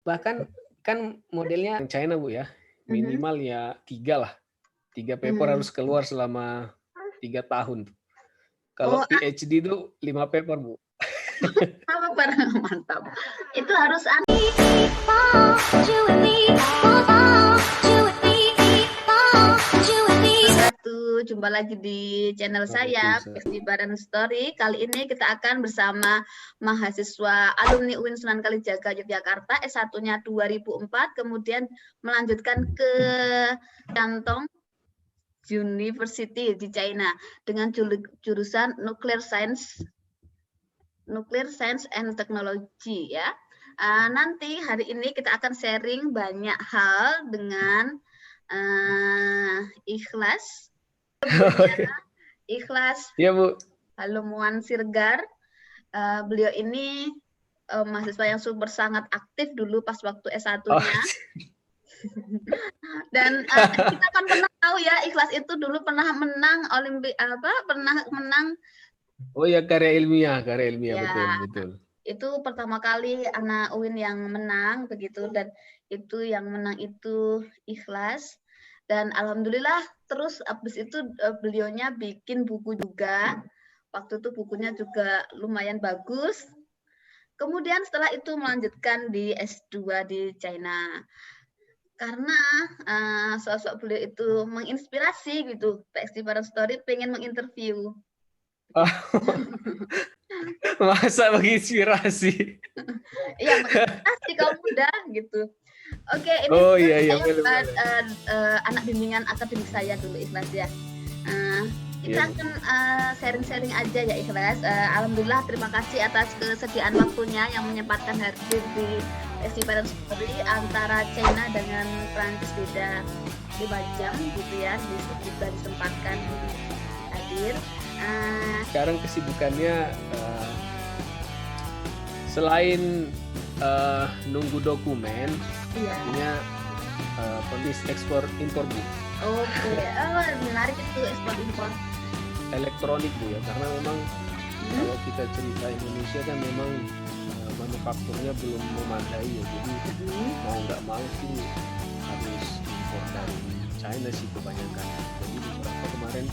bahkan kan modelnya China, Bu, ya, Mhm. minimal ya 3 lah, 3 paper Mmm. harus keluar selama 3 tahun. Oh, Kalau PhD itu 5 paper, Bu. mantap. Itu harus jumpa lagi di channel saya, Waalaikumsalam. PhD Bareng Story. Kali ini kita akan bersama mahasiswa alumni UIN Sunan Kalijaga Yogyakarta, S1-nya 2004, kemudian melanjutkan ke Cantong University di China dengan jurusan Nuclear Science and Technology, ya. Nanti hari ini kita akan sharing banyak hal dengan Ikhlas. Ikhlas Iya, Bu. Halumuan Sirgar. Beliau ini mahasiswa yang super sangat aktif dulu pas waktu S1-nya. Dan kita kan pernah tahu ya, Ikhlas itu dulu pernah menang pernah menang. Oh ya, karya ilmiah, Ya, betul. itu pertama kali anak UIN yang menang begitu, dan itu yang menang itu Ikhlas. Dan alhamdulillah terus habis itu beliaunya bikin buku juga. Waktu itu bukunya juga lumayan bagus. Kemudian setelah itu melanjutkan di S2 di China. Karena sosok beliau itu menginspirasi gitu. PhD Bareng Story pengen menginterview. Masa menginspirasi? Iya, menginspirasi kaum muda gitu. Oke, ini Iya, saya anak bimbingan akademik saya dulu, Ikhlas, ya. Kita akan sharing-sharing aja ya, Ikhlas. Alhamdulillah, terima kasih atas kesediaan waktunya yang menyempatkan hadir di PhD Bareng Story. Antara China dengan Prancis beda 5 jam gitu ya, bisa disempatkan hadir. Sekarang kesibukannya selain nunggu dokumen, artinya kondisi ekspor impor, Bu. Oke, menarik itu ekspor impor elektronik, Bu, ya, karena memang kalau kita cerita Indonesia kan memang manufakturnya belum memadai ya, jadi mau nggak mau sih harus impor dari China sih kebanyakan. Jadi beberapa kemarin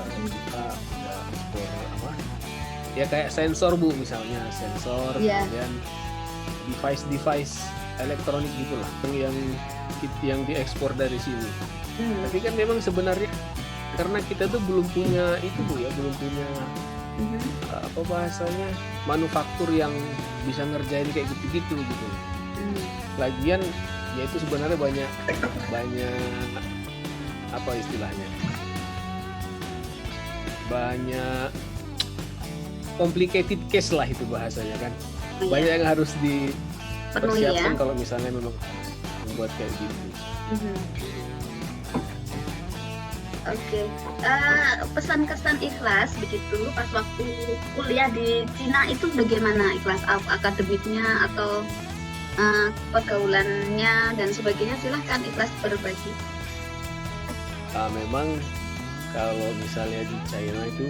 kita udah ekspor ya kayak sensor, Bu, misalnya sensor, kemudian device elektronik gitulah yang diekspor dari sini. Tapi kan memang sebenarnya karena kita tuh belum punya itu, Bu, ya, belum punya apa bahasanya, manufaktur yang bisa ngerjain kayak gitu gitu. Lagian ya itu sebenarnya banyak apa istilahnya, banyak complicated case lah itu bahasanya kan. Banyak yang harus dipersiapkan kalau misalnya memang membuat kayak gitu. Oke, pesan kesan Ikhlas begitu pas waktu kuliah di Cina itu bagaimana, Ikhlas? Akademiknya atau pergaulannya dan sebagainya, silahkan Ikhlas berbagi. Memang kalau misalnya di China itu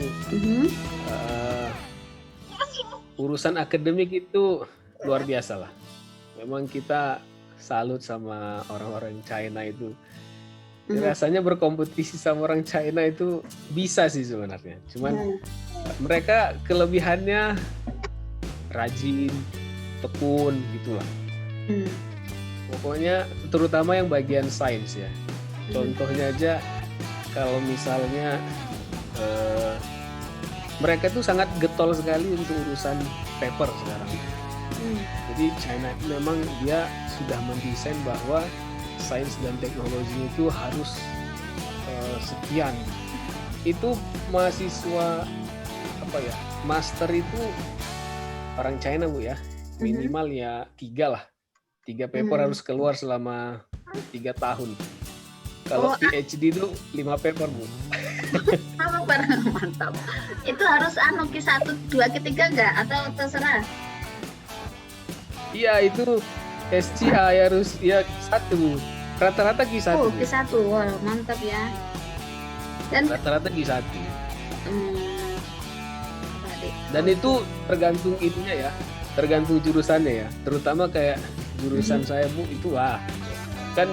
urusan akademik itu luar biasa lah. Memang kita salut sama orang-orang China itu. Rasanya berkompetisi sama orang China itu bisa sih sebenarnya. Cuman mereka kelebihannya rajin, tekun gitulah. Pokoknya terutama yang bagian sains ya. Contohnya aja kalau misalnya mereka itu sangat getol sekali untuk urusan paper sekarang. Jadi China itu memang dia sudah mendesain bahwa sains dan teknologi itu harus sekian. Itu mahasiswa master itu orang China, Bu, ya, minimal ya 3 lah, 3 paper harus keluar selama 3 tahun. Kalau PhD itu 5 paper, Bu. Mantap. Itu harus Q1, 2, Q3 enggak atau terserah? Iya, itu SCA harus ya 1. Rata-rata Q1. Q1. Wah, mantap ya. Dan rata-rata Q1. Dan itu tergantung itunya ya, tergantung jurusannya ya. Terutama kayak jurusan saya Bu itu kan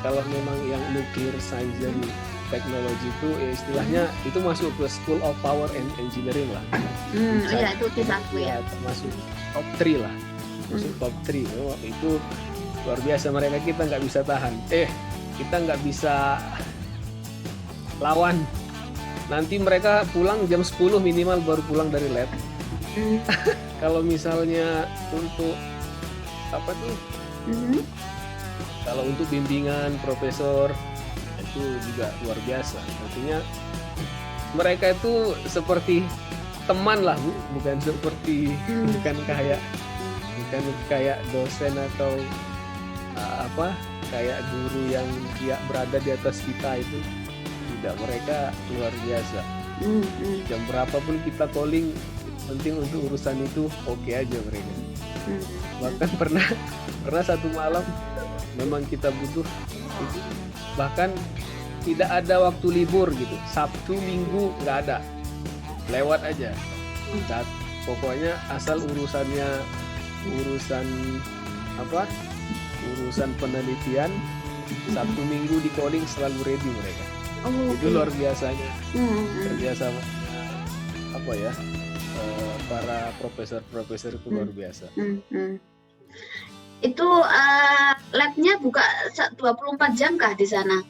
kalau memang yang nuklir science dan teknologi itu istilahnya itu masuk ke School of Power and Engineering lah. Iya itu kisahku ya. Masuk top 3 lah. Masuk top 3. Itu luar biasa, mereka kita nggak bisa tahan. Kita nggak bisa lawan. Nanti mereka pulang jam 10 minimal baru pulang dari lab. Kalau misalnya untuk apa tuh? Kalau untuk bimbingan profesor itu juga luar biasa. Artinya mereka itu seperti teman lah Bu, bukan seperti bukan kayak dosen atau kayak guru yang dia berada di atas kita itu. Tidak, mereka luar biasa. Jam berapapun kita calling, penting untuk urusan itu oke aja mereka. Bahkan pernah satu malam memang kita butuh itu, bahkan tidak ada waktu libur gitu, Sabtu Minggu nggak ada, lewat aja. Pokoknya asal urusan penelitian, Sabtu Minggu di calling selalu ready mereka. Itu luar biasanya, terbiasa para profesor itu luar biasa. Itu labnya buka 24 jam kah di sana?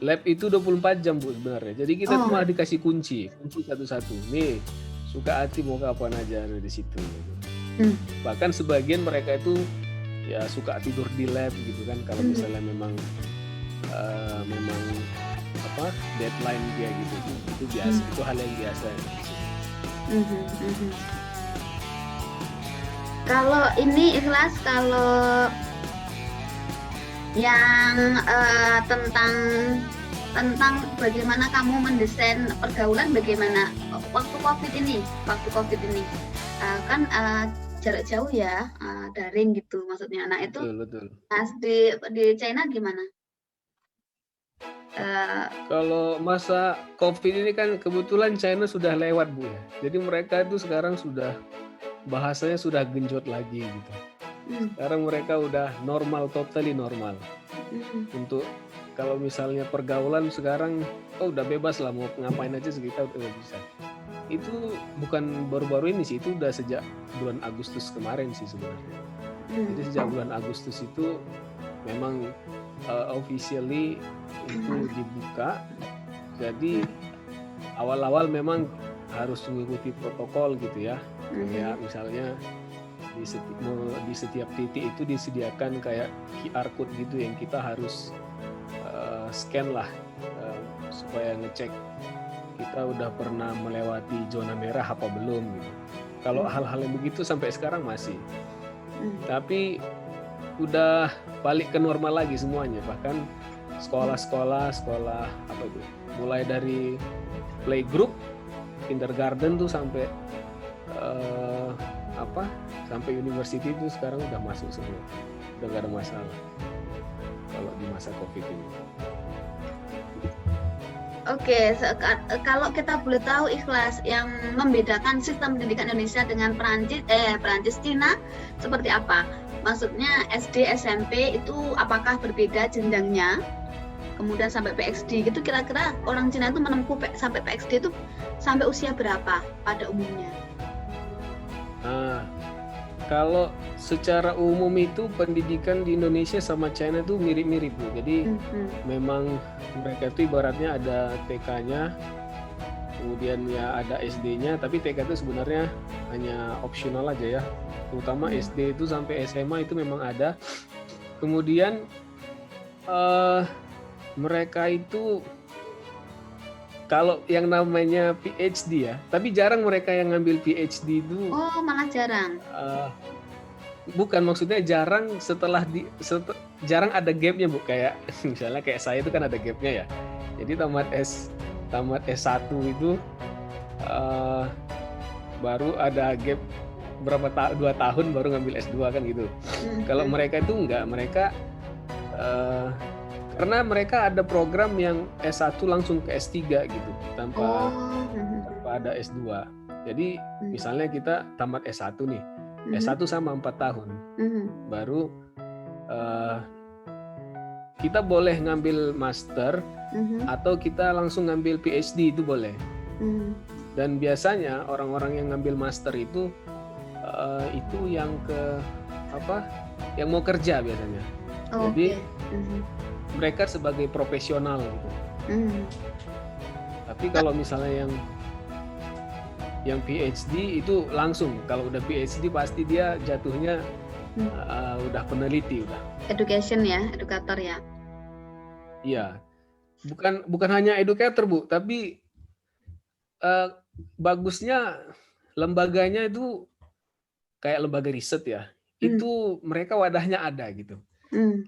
Lab itu 24 jam Bu sebenarnya. Jadi kita malah dikasih kunci satu-satu. Nih, suka hati mau kapan aja di situ. Bahkan sebagian mereka itu ya suka tidur di lab gitu kan, kalau misalnya memang deadline dia gitu. Itu biasa, itu hal yang biasa. Kalau ini Ikhlas, kalau yang tentang bagaimana kamu mendesain pergaulan, bagaimana waktu COVID ini kan jarak jauh ya, daring gitu maksudnya. Nah itu betul. Mas di China gimana? Kalau masa COVID ini kan kebetulan China sudah lewat Bu ya. Jadi mereka itu sekarang sudah bahasanya sudah genjot lagi gitu. Sekarang mereka udah normal, totally normal. Untuk kalau misalnya pergaulan sekarang udah bebas lah, mau ngapain aja kita udah bisa. Itu bukan baru-baru ini sih, itu udah sejak bulan Agustus kemarin sih sebenarnya. Jadi sejak bulan Agustus itu memang officially itu dibuka. Jadi awal-awal memang harus mengikuti protokol gitu ya. Kayak misalnya di setiap titik itu disediakan kayak QR code gitu yang kita harus scan lah supaya ngecek kita udah pernah melewati zona merah apa belum gitu. Kalau hal-hal yang begitu sampai sekarang masih. Tapi udah balik ke normal lagi semuanya. Bahkan sekolah apa itu, mulai dari playgroup, kindergarten tuh sampai sampai university itu sekarang udah masuk semua, udah gak ada masalah kalau di masa COVID ini. Oke, kalau kita boleh tahu Ikhlas, yang membedakan sistem pendidikan Indonesia dengan Perancis Cina seperti apa? Maksudnya SD, SMP itu apakah berbeda jenjangnya? Kemudian sampai PhD gitu, kira-kira orang Cina itu menempuh sampai PhD itu sampai usia berapa pada umumnya? Kalau secara umum itu pendidikan di Indonesia sama China itu mirip-mirip Bu. Jadi memang mereka itu ibaratnya ada TK-nya, kemudian ya ada SD-nya, tapi TK itu sebenarnya hanya opsional aja ya. Terutama SD itu sampai SMA itu memang ada. Kemudian mereka itu kalau yang namanya PhD ya, tapi jarang mereka yang ngambil PhD itu. Oh, malah jarang. Bukan, maksudnya jarang jarang ada gapnya Bu. Kayak misalnya kayak saya itu kan ada gapnya ya. Jadi tamat S1 itu baru ada gap berapa 2 tahun baru ngambil S2 kan gitu. Kalau mereka itu enggak, mereka karena mereka ada program yang S1 langsung ke S3 gitu tanpa ada S2. Jadi misalnya kita tamat S1 nih, S1 sama 4 tahun. Baru kita boleh ngambil master atau kita langsung ngambil PhD, itu boleh. Dan biasanya orang-orang yang ngambil master itu yang yang mau kerja biasanya. Jadi mereka sebagai profesional gitu. Tapi kalau misalnya yang PhD itu langsung, kalau udah PhD pasti dia jatuhnya udah peneliti udah. Education ya, edukator ya. Iya, bukan hanya educator Bu, tapi bagusnya lembaganya itu kayak lembaga riset ya. Itu mereka wadahnya ada gitu.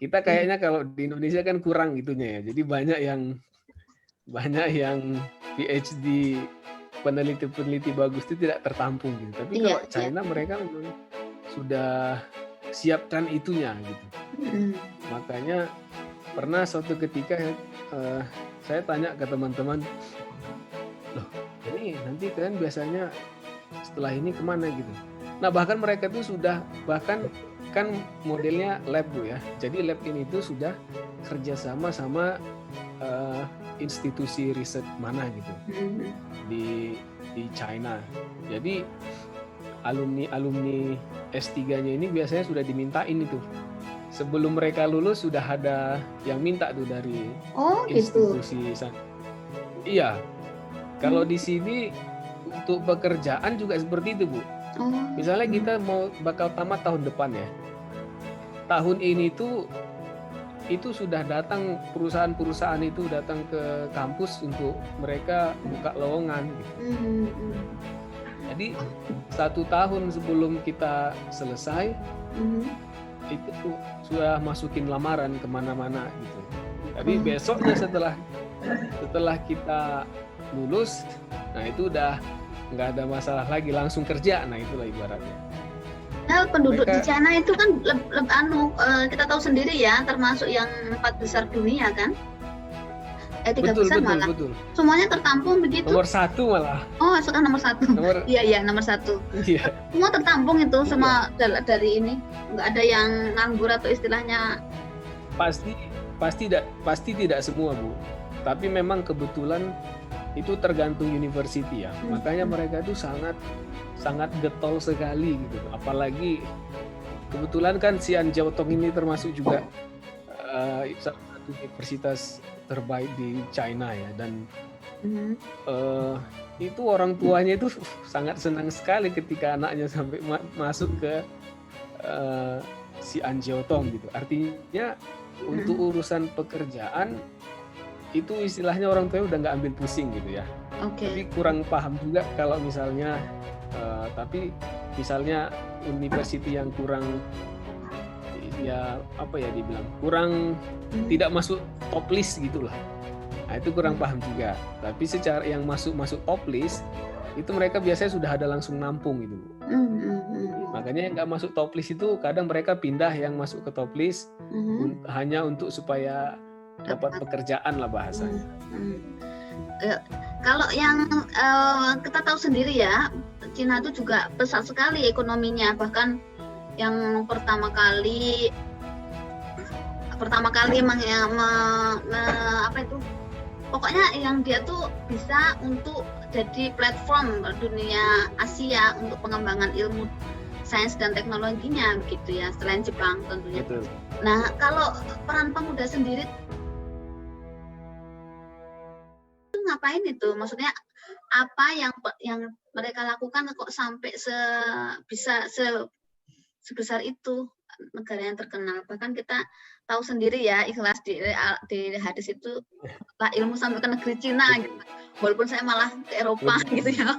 Kita kayaknya kalau di Indonesia kan kurang gitunya ya. Jadi banyak yang PhD peneliti bagus itu tidak tertampung gitu. Tapi kalau China mereka memang sudah siapkan itunya gitu. Makanya pernah suatu ketika saya tanya ke teman-teman, loh ini nanti kalian biasanya setelah ini kemana gitu. Nah bahkan mereka tuh sudah kan modelnya lab Bu ya. Jadi lab ini tuh sudah kerjasama sama institusi riset mana gitu di China. Jadi alumni S3-nya ini biasanya sudah dimintain itu. Sebelum mereka lulus sudah ada yang minta tuh dari institusi sana. Iya. Kalau di sini untuk pekerjaan juga seperti itu Bu. Misalnya kita bakal tamat tahun depan ya. Tahun ini tuh itu sudah datang perusahaan itu datang ke kampus untuk mereka buka lowongan gitu. Jadi 1 tahun sebelum kita selesai itu tuh sudah masukin lamaran kemana-mana gitu. Tapi besoknya setelah kita lulus, nah itu udah nggak ada masalah lagi, langsung kerja. Nah itulah ibaratnya. Nah, penduduk di China itu kan kita tahu sendiri ya, termasuk yang 4 besar dunia kan? 3 besar malah. Betul. Semuanya tertampung begitu. Nomor 1 malah. Oh, sekarang nomor 1. Iya, nomor 1. Iya. Semua tertampung itu semua dari ini. Nggak ada yang nganggur atau istilahnya. Pasti tidak semua Bu. Tapi memang kebetulan itu tergantung university ya. Makanya mereka itu sangat getol sekali gitu. Apalagi kebetulan kan Xi'anjiaotong ini termasuk juga salah satu universitas terbaik di China ya, dan itu orang tuanya itu sangat senang sekali ketika anaknya sampai masuk ke Xi'anjiaotong gitu. Artinya untuk urusan pekerjaan itu istilahnya orang tua udah nggak ambil pusing gitu ya. Tapi kurang paham juga kalau misalnya tapi misalnya university yang kurang ya dibilang kurang tidak masuk top list gitulah. Nah itu kurang paham juga. Tapi secara yang masuk top list itu mereka biasanya sudah ada langsung nampung gitu. Makanya yang nggak masuk top list itu kadang mereka pindah yang masuk ke top list hanya untuk supaya dapat pekerjaan lah bahasanya. Kalau yang kita tahu sendiri ya, Cina itu juga besar sekali ekonominya. Bahkan yang pertama kali pokoknya yang dia tuh bisa untuk jadi platform dunia Asia untuk pengembangan ilmu sains dan teknologinya begitu ya, selain Jepang tentunya. Betul. Nah kalau peran pemuda sendiri ngapain itu? Maksudnya apa yang mereka lakukan kok sampai bisa sebesar itu, negara yang terkenal. Bahkan kita tahu sendiri ya, Ikhlas di hadis itu lah ilmu sampai ke negeri Cina gitu. Walaupun saya malah ke Eropa gitu ya.